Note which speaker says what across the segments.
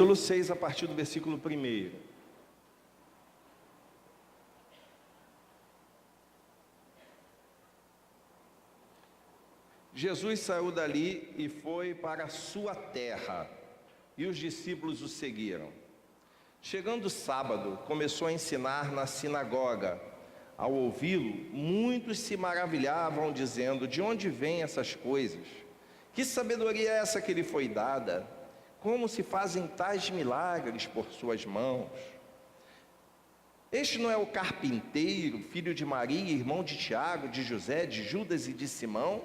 Speaker 1: Capítulo 6, a partir do versículo 1. Jesus saiu dali e foi para a sua terra, e os discípulos o seguiram. Chegando o sábado, começou a ensinar na sinagoga. Ao ouvi-lo, muitos se maravilhavam, dizendo: de onde vêm essas coisas? Que sabedoria é essa que lhe foi dada? Como se fazem tais milagres por suas mãos? Este não é o carpinteiro, filho de Maria, irmão de Tiago, de José, de Judas e de Simão?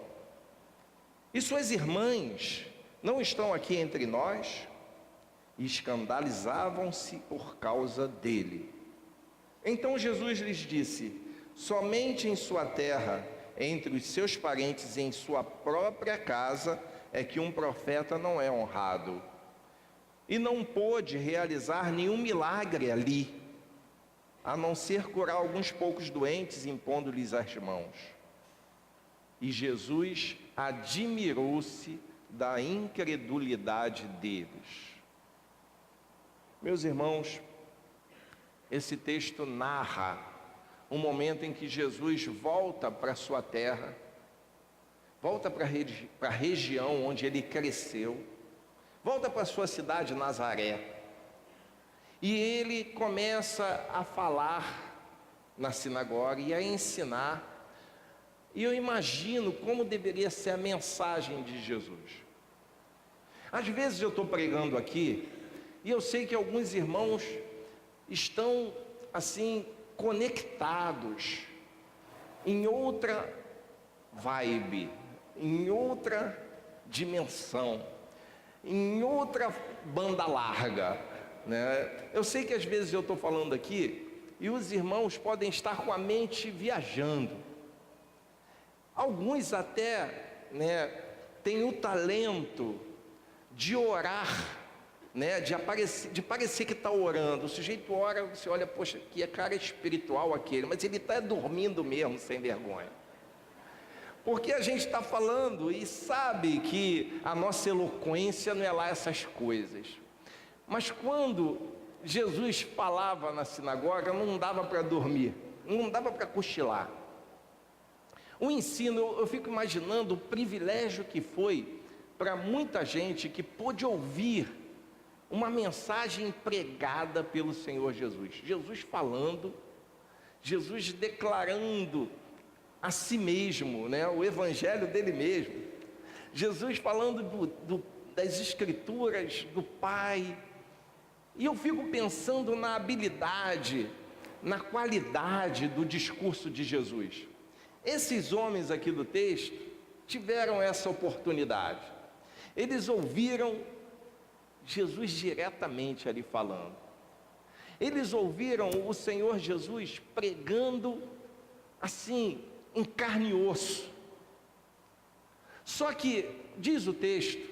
Speaker 1: E suas irmãs não estão aqui entre nós? E escandalizavam-se por causa dele. Então Jesus lhes disse: somente em sua terra, entre os seus parentes e em sua própria casa, é que um profeta não é honrado. E não pôde realizar nenhum milagre ali, a não ser curar alguns poucos doentes, impondo-lhes as mãos. E Jesus admirou-se da incredulidade deles. Meus irmãos, esse texto narra um momento em que Jesus volta para a sua terra, volta para a região onde ele cresceu, volta para a sua cidade Nazaré, e ele começa a falar na sinagoga e a ensinar. E eu imagino como deveria ser a mensagem de Jesus. Às vezes eu estou pregando aqui, e eu sei que alguns irmãos estão assim conectados em outra vibe, em outra dimensão, em outra banda larga, né? Eu sei que às vezes eu estou falando aqui e os irmãos podem estar com a mente viajando. Alguns até, né, têm o talento de orar, né, de parecer que está orando. O sujeito ora, você olha, poxa, que cara espiritual aquele, mas ele está dormindo mesmo, sem vergonha. Porque a gente está falando e sabe que a nossa eloquência não é lá essas coisas. Mas quando Jesus falava na sinagoga, não dava para dormir, não dava para cochilar. O ensino, eu fico imaginando o privilégio que foi para muita gente que pôde ouvir uma mensagem pregada pelo Senhor Jesus. Jesus falando, Jesus declarando a si mesmo, né, o evangelho dele mesmo. Jesus falando das escrituras do Pai. E eu fico pensando na habilidade, na qualidade do discurso de Jesus. Esses homens aqui do texto tiveram essa oportunidade. Eles ouviram Jesus diretamente ali falando. Eles ouviram o Senhor Jesus pregando assim, em carne e osso. Só que, diz o texto,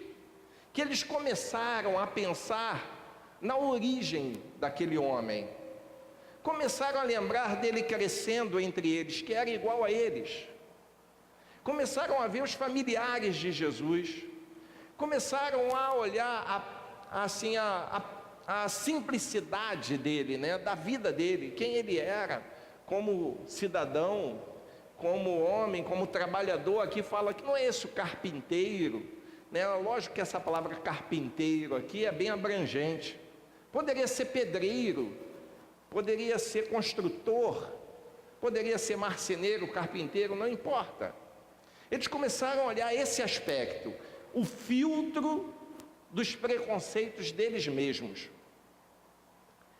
Speaker 1: que eles começaram a pensar na origem daquele homem. Começaram a lembrar dele crescendo entre eles, que era igual a eles. Começaram a ver os familiares de Jesus. Começaram a olhar a simplicidade dele, né, da vida dele, quem ele era, como cidadão, como homem, como trabalhador. Aqui fala que não é esse o carpinteiro, né? Lógico que essa palavra carpinteiro aqui é bem abrangente. Poderia ser pedreiro, poderia ser construtor, poderia ser marceneiro, carpinteiro, não importa. Eles começaram a olhar esse aspecto, o filtro dos preconceitos deles mesmos,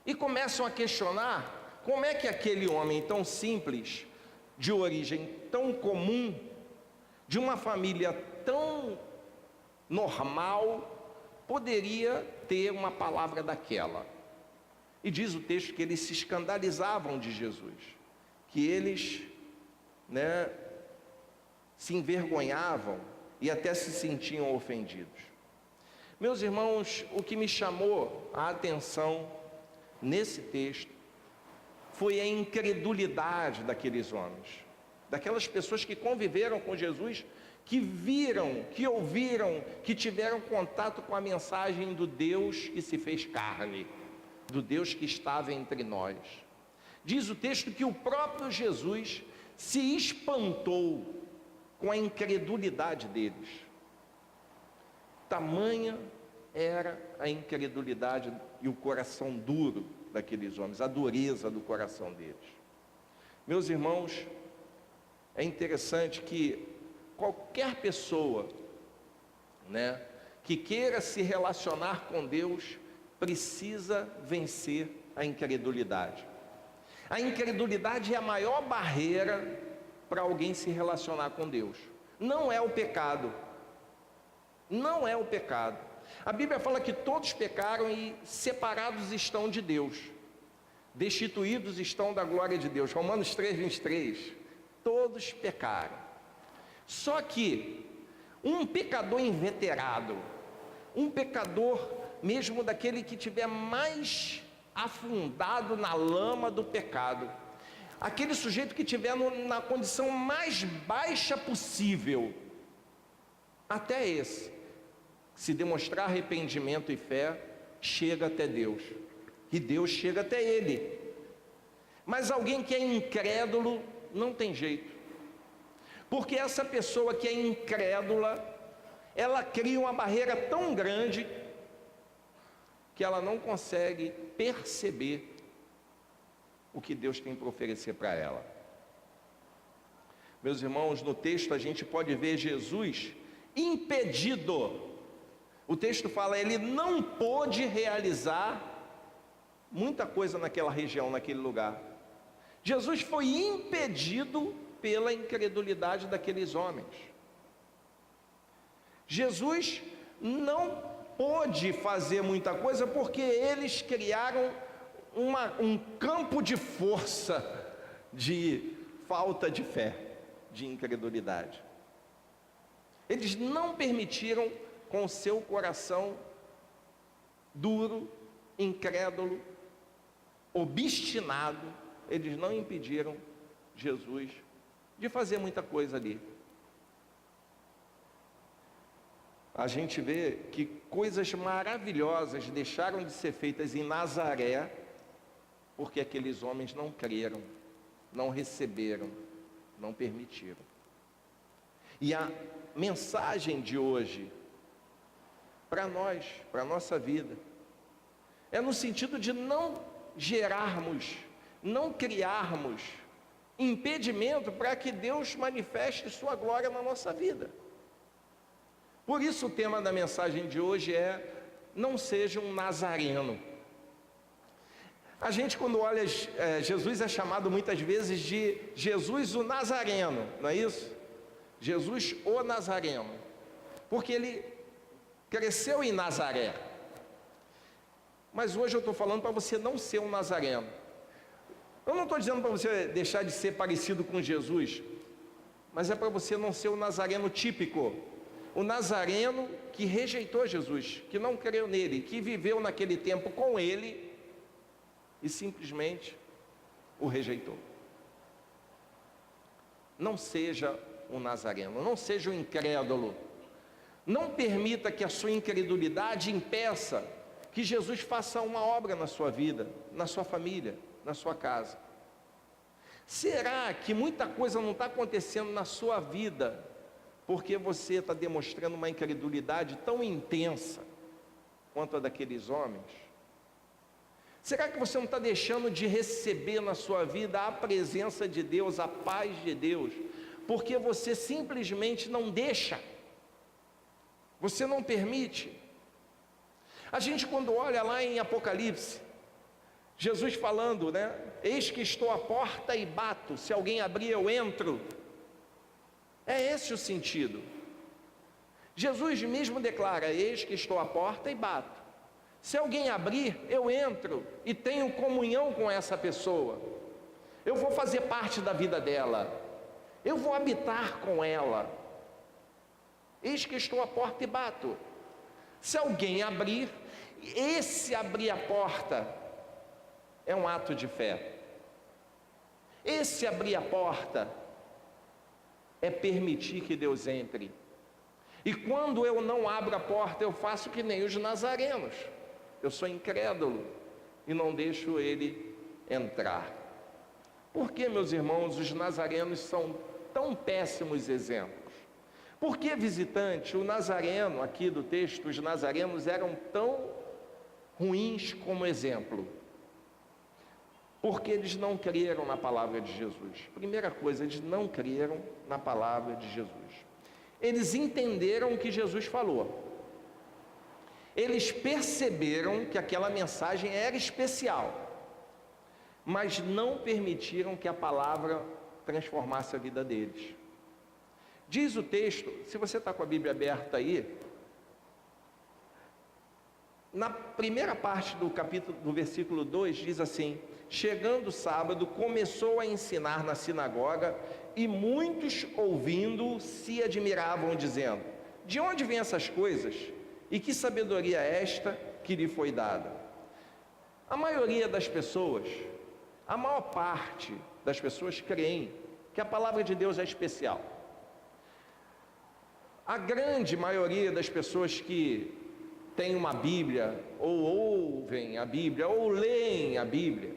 Speaker 1: e começam a questionar como é que aquele homem tão simples, de origem tão comum, de uma família tão normal, poderia ter uma palavra daquela. E diz o texto que eles se escandalizavam de Jesus, que eles, né, se envergonhavam e até se sentiam ofendidos. Meus irmãos, o que me chamou a atenção nesse texto foi a incredulidade daqueles homens, daquelas pessoas que conviveram com Jesus, que viram, que ouviram, que tiveram contato com a mensagem do Deus que se fez carne, do Deus que estava entre nós. Diz o texto que o próprio Jesus se espantou com a incredulidade deles. Tamanha era a incredulidade e o coração duro daqueles homens, a dureza do coração deles. Meus irmãos, é interessante que qualquer pessoa, que queira se relacionar com Deus, precisa vencer a incredulidade. A incredulidade é a maior barreira para alguém se relacionar com Deus. Não é o pecado. Não é o pecado. A Bíblia fala que todos pecaram e separados estão de Deus. Destituídos estão da glória de Deus. Romanos 3:23. Todos pecaram. Só que um pecador inveterado, um pecador mesmo daquele que tiver mais afundado na lama do pecado, aquele sujeito que estiver na condição mais baixa possível, até esse, se demonstrar arrependimento e fé, chega até Deus, e Deus chega até ele. Mas alguém que é incrédulo, não tem jeito, porque essa pessoa que é incrédula, ela cria uma barreira tão grande, que ela não consegue perceber o que Deus tem para oferecer para ela. Meus irmãos, no texto a gente pode ver Jesus impedido. O texto fala, ele não pôde realizar muita coisa naquela região, naquele lugar. Jesus foi impedido pela incredulidade daqueles homens. Jesus não pôde fazer muita coisa porque eles criaram um campo de força, de falta de fé, de incredulidade. Eles não permitiram, com o seu coração duro, incrédulo, obstinado, eles não impediram Jesus de fazer muita coisa ali. A gente vê que coisas maravilhosas deixaram de ser feitas em Nazaré, porque aqueles homens não creram, não receberam, não permitiram. E a mensagem de hoje, para nós, para a nossa vida, é no sentido de não gerarmos, não criarmos impedimento para que Deus manifeste sua glória na nossa vida. Por isso o tema da mensagem de hoje é: não seja um nazareno. A gente, quando olha Jesus, é chamado muitas vezes de Jesus o Nazareno, não é isso? Jesus o Nazareno, porque ele cresceu em Nazaré. Mas hoje eu estou falando para você não ser um nazareno. Eu não estou dizendo para você deixar de ser parecido com Jesus, mas é para você não ser o nazareno típico, o nazareno que rejeitou Jesus, que não creu nele, que viveu naquele tempo com ele e simplesmente o rejeitou. Não seja um nazareno, não seja um incrédulo. Não permita que a sua incredulidade impeça que Jesus faça uma obra na sua vida, na sua família, na sua casa. Será que muita coisa não está acontecendo na sua vida porque você está demonstrando uma incredulidade tão intensa quanto a daqueles homens? Será que você não está deixando de receber na sua vida a presença de Deus, a paz de Deus, porque você simplesmente não deixa, você não permite? A gente, quando olha lá em Apocalipse, Jesus falando, eis que estou à porta e bato, se alguém abrir eu entro. É esse o sentido. Jesus mesmo declara, eis que estou à porta e bato, se alguém abrir eu entro e tenho comunhão com essa pessoa, eu vou fazer parte da vida dela, eu vou habitar com ela. Eis que estou à porta e bato. Se alguém abrir, esse abrir a porta é um ato de fé. Esse abrir a porta é permitir que Deus entre. E quando eu não abro a porta, eu faço que nem os nazarenos. Eu sou incrédulo e não deixo ele entrar. Por que, meus irmãos, os nazarenos são tão péssimos exemplos? Por que, visitante, o nazareno, aqui do texto, os nazarenos eram tão ruins como exemplo? Porque eles não creram na palavra de Jesus. Primeira coisa, eles não creram na palavra de Jesus. Eles entenderam o que Jesus falou. Eles perceberam que aquela mensagem era especial, mas não permitiram que a palavra transformasse a vida deles. Diz o texto, se você está com a Bíblia aberta aí, na primeira parte do capítulo, do versículo 2, diz assim: chegando o sábado, começou a ensinar na sinagoga, e muitos, ouvindo, se admiravam, dizendo: de onde vêm essas coisas? E que sabedoria é esta que lhe foi dada? A maioria das pessoas, a maior parte das pessoas creem que a palavra de Deus é especial. A grande maioria das pessoas que têm uma Bíblia, ou ouvem a Bíblia, ou leem a Bíblia,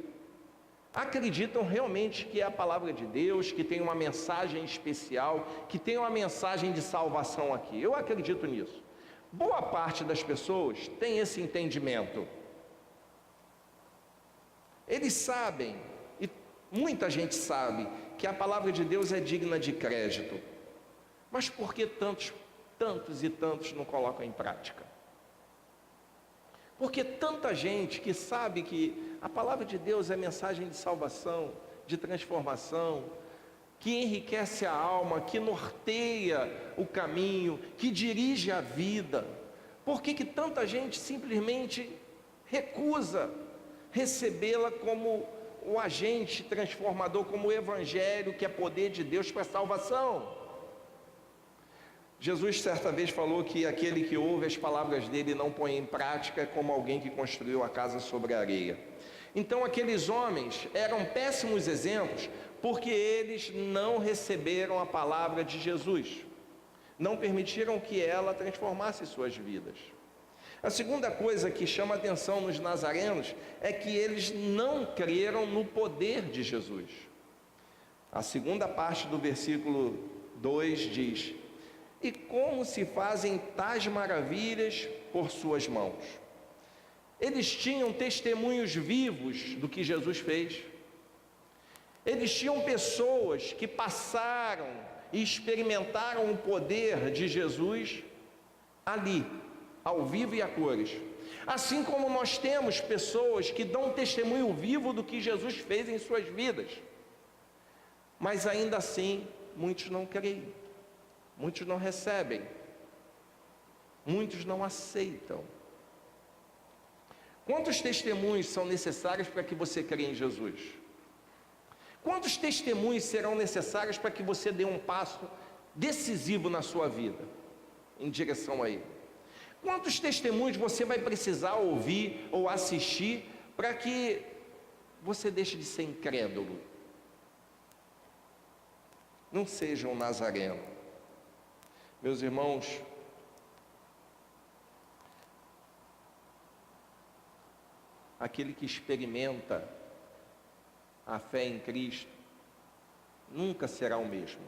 Speaker 1: acreditam realmente que é a palavra de Deus, que tem uma mensagem especial, que tem uma mensagem de salvação aqui. Eu acredito nisso. Boa parte das pessoas tem esse entendimento. Eles sabem, e muita gente sabe, que a palavra de Deus é digna de crédito. Mas por que tantos e tantos não colocam em prática? Porque tanta gente que sabe que a palavra de Deus é mensagem de salvação, de transformação, que enriquece a alma, que norteia o caminho, que dirige a vida. Por que tanta gente simplesmente recusa recebê-la como o agente transformador, como o evangelho, que é poder de Deus para a salvação? Jesus certa vez falou que aquele que ouve as palavras dele e não põe em prática é como alguém que construiu a casa sobre a areia. Então aqueles homens eram péssimos exemplos porque eles não receberam a palavra de Jesus, não permitiram que ela transformasse suas vidas. A segunda coisa que chama a atenção nos nazarenos é que eles não creram no poder de Jesus. A segunda parte do versículo 2 diz: e como se fazem tais maravilhas por suas mãos? Eles tinham testemunhos vivos do que Jesus fez. Eles tinham pessoas que passaram e experimentaram o poder de Jesus ali, ao vivo e a cores. Assim como nós temos pessoas que dão testemunho vivo do que Jesus fez em suas vidas. Mas ainda assim, muitos não creem. Muitos não recebem, muitos não aceitam. Quantos testemunhos são necessários para que você creia em Jesus? Quantos testemunhos serão necessários para que você dê um passo decisivo na sua vida, em direção a Ele? Quantos testemunhos você vai precisar ouvir ou assistir para que você deixe de ser incrédulo? Não seja um nazareno. Meus irmãos, aquele que experimenta a fé em Cristo nunca será o mesmo.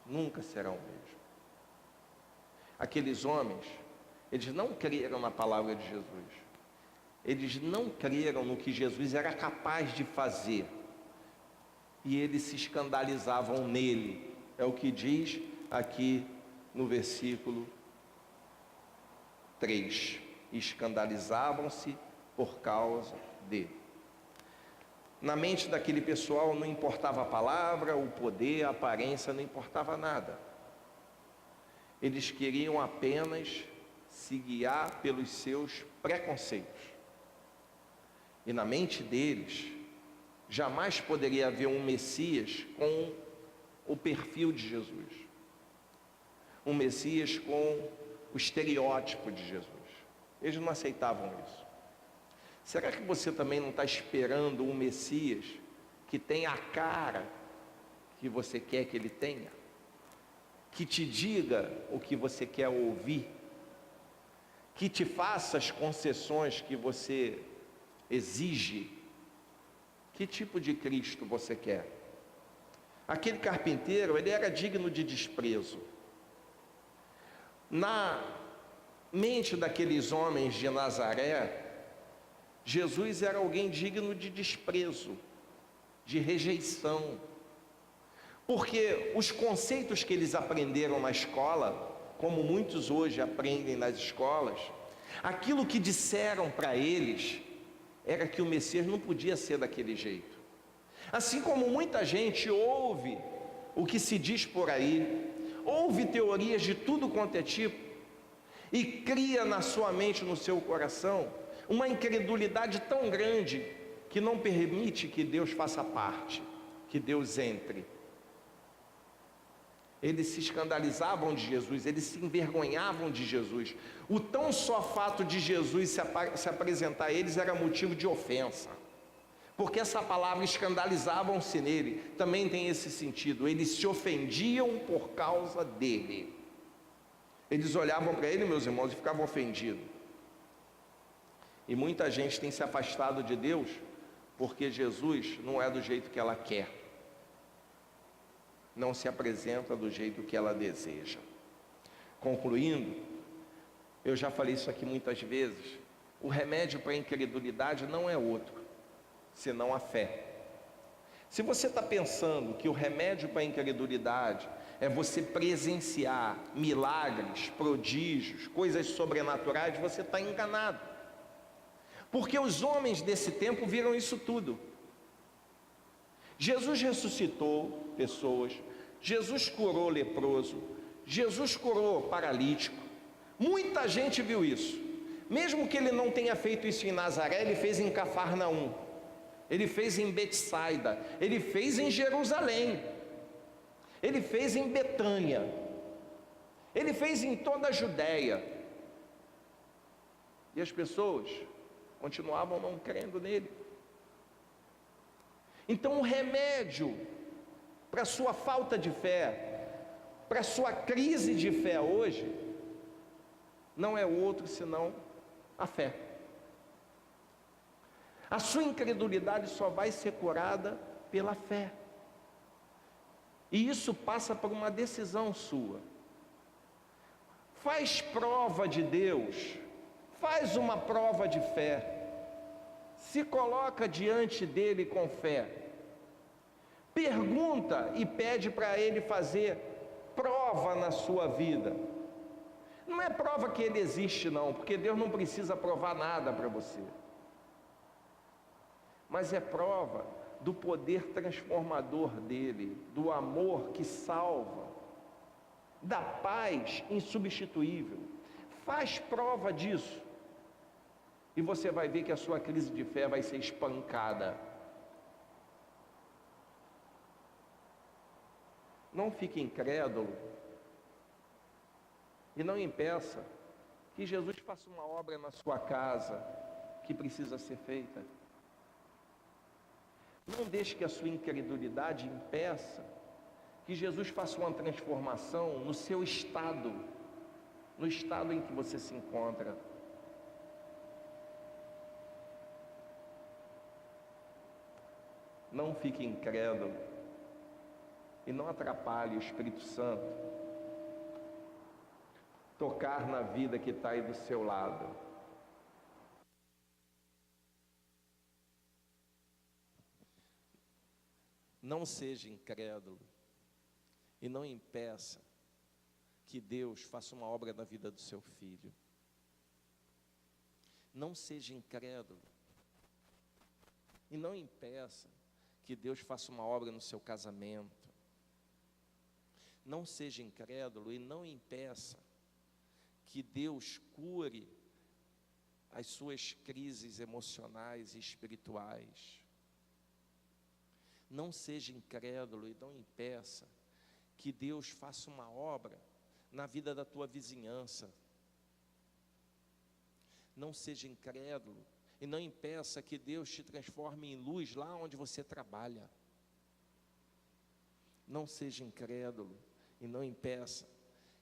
Speaker 1: Nunca será o mesmo. Aqueles homens, eles não creram na palavra de Jesus. Eles não creram no que Jesus era capaz de fazer. E eles se escandalizavam nele. É o que diz aqui no versículo 3, escandalizavam-se por causa dele. Na mente daquele pessoal não importava a palavra, o poder, a aparência, não importava nada. Eles queriam apenas se guiar pelos seus preconceitos. E na mente deles, jamais poderia haver um Messias com o perfil de Jesus. Um Messias com o estereótipo de Jesus. Eles não aceitavam isso. Será que você também não está esperando um Messias que tenha a cara que você quer que ele tenha? que te diga o que você quer ouvir, que te faça as concessões que você exige? Que tipo de Cristo você quer? Aquele carpinteiro, ele era digno de desprezo. Na mente daqueles homens de Nazaré, Jesus era alguém digno de desprezo, de rejeição, porque os conceitos que eles aprenderam na escola, como muitos hoje aprendem nas escolas, aquilo que disseram para eles era que o Messias não podia ser daquele jeito. Assim como muita gente ouve o que se diz por aí, ouve teorias de tudo quanto é tipo, e cria na sua mente, no seu coração, uma incredulidade tão grande, que não permite que Deus faça parte, que Deus entre. Eles se escandalizavam de Jesus, eles se envergonhavam de Jesus. O tão só fato de Jesus se apresentar a eles era motivo de ofensa, porque essa palavra escandalizavam-se nele, também tem esse sentido, eles se ofendiam por causa dele. Eles olhavam para ele, meus irmãos, e ficavam ofendidos. E muita gente tem se afastado de Deus, porque Jesus não é do jeito que ela quer, não se apresenta do jeito que ela deseja. Concluindo, eu já falei isso aqui muitas vezes, o remédio para a incredulidade não é outro, senão a fé. Se você está pensando que o remédio para a incredulidade é você presenciar milagres, prodígios, coisas sobrenaturais, você está enganado, porque os homens desse tempo viram isso tudo. Jesus ressuscitou pessoas, Jesus curou leproso, Jesus curou paralítico, muita gente viu isso. Mesmo que ele não tenha feito isso em Nazaré, ele fez em Cafarnaum, ele fez em Betsaida, ele fez em Jerusalém, ele fez em Betânia, ele fez em toda a Judéia, e as pessoas continuavam não crendo nele. Então o remédio para a sua falta de fé, para a sua crise de fé hoje, não é outro senão a fé. A sua incredulidade só vai ser curada pela fé, e isso passa por uma decisão sua. Faz prova de Deus, faz uma prova de fé, se coloca diante dele com fé, pergunta e pede para ele fazer prova na sua vida. Não é prova que ele existe não, porque Deus não precisa provar nada para você, mas é prova do poder transformador dele, do amor que salva, da paz insubstituível. Faz prova disso, e você vai ver que a sua crise de fé vai ser espancada. Não fique incrédulo e não impeça que Jesus faça uma obra na sua casa que precisa ser feita. Não deixe que a sua incredulidade impeça que Jesus faça uma transformação no seu estado, no estado em que você se encontra. Não fique incrédulo e não atrapalhe o Espírito Santo tocar na vida que está aí do seu lado. Não seja incrédulo e não impeça que Deus faça uma obra na vida do seu filho. Não seja incrédulo e não impeça que Deus faça uma obra no seu casamento. Não seja incrédulo e não impeça que Deus cure as suas crises emocionais e espirituais. Não seja incrédulo e não impeça que Deus faça uma obra na vida da tua vizinhança. Não seja incrédulo e não impeça que Deus te transforme em luz lá onde você trabalha. Não seja incrédulo e não impeça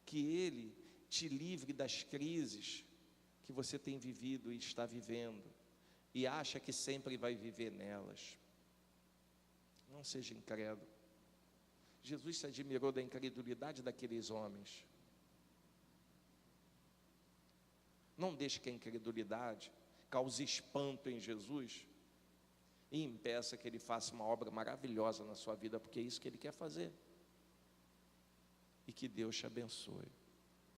Speaker 1: que Ele te livre das crises que você tem vivido e está vivendo, e acha que sempre vai viver nelas. Não seja incrédulo. Jesus se admirou da incredulidade daqueles homens. Não deixe que a incredulidade cause espanto em Jesus e impeça que Ele faça uma obra maravilhosa na sua vida, porque é isso que Ele quer fazer. E que Deus te abençoe.